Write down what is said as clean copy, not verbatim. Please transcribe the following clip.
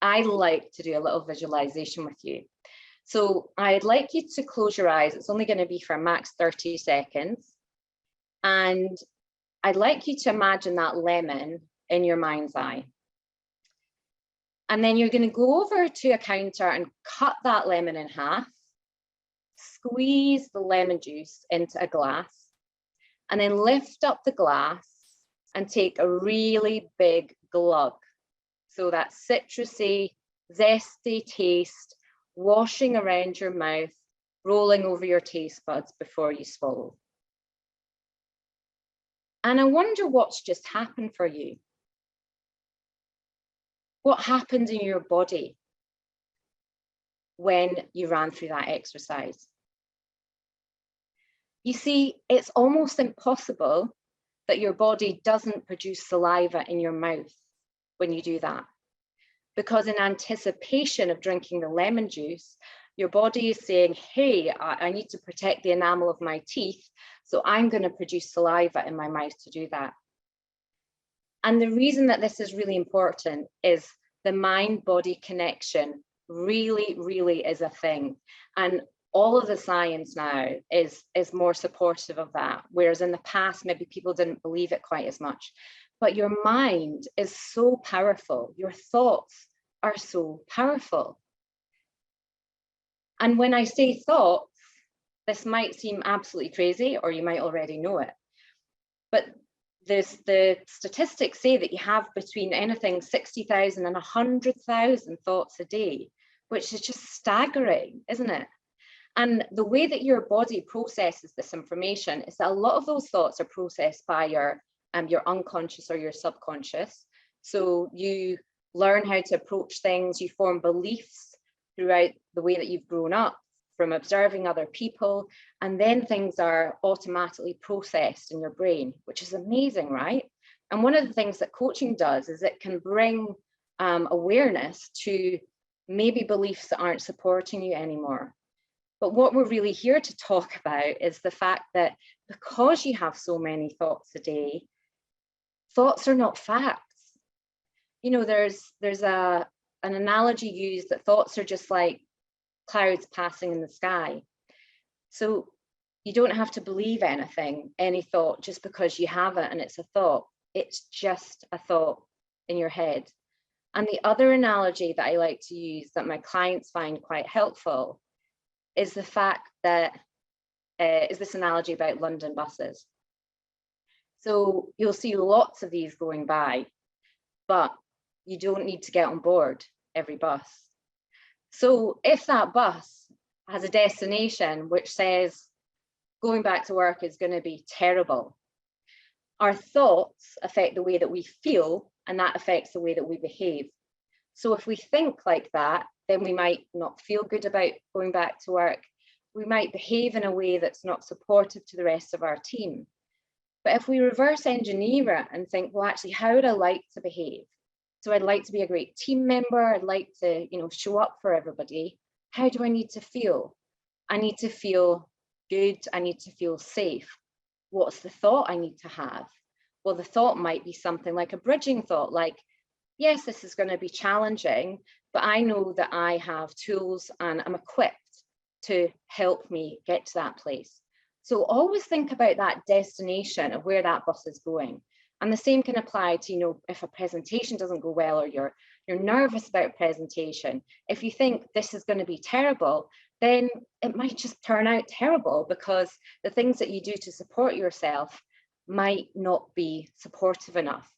I'd like to do a little visualization with you. So I'd like you to close your eyes. It's only going to be for max 30 seconds. And I'd like you to imagine that lemon in your mind's eye. And then you're going to go over to a counter and cut that lemon in half, squeeze the lemon juice into a glass, and then lift up the glass and take a really big glug. So that citrusy, zesty taste washing around your mouth, rolling over your taste buds before you swallow. And I wonder what's just happened for you. What happened in your body when you ran through that exercise? You see, it's almost impossible that your body doesn't produce saliva in your mouth when you do that. Because in anticipation of drinking the lemon juice, your body is saying, hey, I need to protect the enamel of my teeth, so I'm going to produce saliva in my mouth to do that. And the reason that this is really important is the mind-body connection really, really is a thing. And all of the science now is more supportive of that, whereas in the past, maybe people didn't believe it quite as much. But your mind is so powerful. Your thoughts are so powerful. And when I say thoughts, this might seem absolutely crazy, or you might already know it. But the statistics say that you have between anything 60,000 and 100,000 thoughts a day, which is just staggering, isn't it? And the way that your body processes this information is that a lot of those thoughts are processed by your unconscious or your subconscious. So you learn how to approach things, you form beliefs throughout the way that you've grown up from observing other people, and then things are automatically processed in your brain, which is amazing, right? And one of the things that coaching does is it can bring awareness to maybe beliefs that aren't supporting you anymore. But what we're really here to talk about is the fact that because you have so many thoughts a day, thoughts are not facts. You know, there's an analogy used that thoughts are just like clouds passing in the sky. So you don't have to believe anything, any thought, just because you have it and it's a thought. It's just a thought in your head. And the other analogy that I like to use that my clients find quite helpful is the fact that, is this analogy about London buses. So you'll see lots of these going by, but you don't need to get on board every bus. So if that bus has a destination which says going back to work is going to be terrible, our thoughts affect the way that we feel, and that affects the way that we behave. So if we think like that, then we might not feel good about going back to work. We might behave in a way that's not supportive to the rest of our team. But if we reverse engineer it and think, well, actually, how would I like to behave? So I'd like to be a great team member. I'd like to, show up for everybody. How do I need to feel? I need to feel good. I need to feel safe. What's the thought I need to have? Well, the thought might be something like a bridging thought, like, yes, this is going to be challenging, but I know that I have tools and I'm equipped to help me get to that place. So always think about that destination of where that bus is going. And the same can apply to, if a presentation doesn't go well, or you're nervous about a presentation. If you think this is going to be terrible, then it might just turn out terrible, because the things that you do to support yourself might not be supportive enough.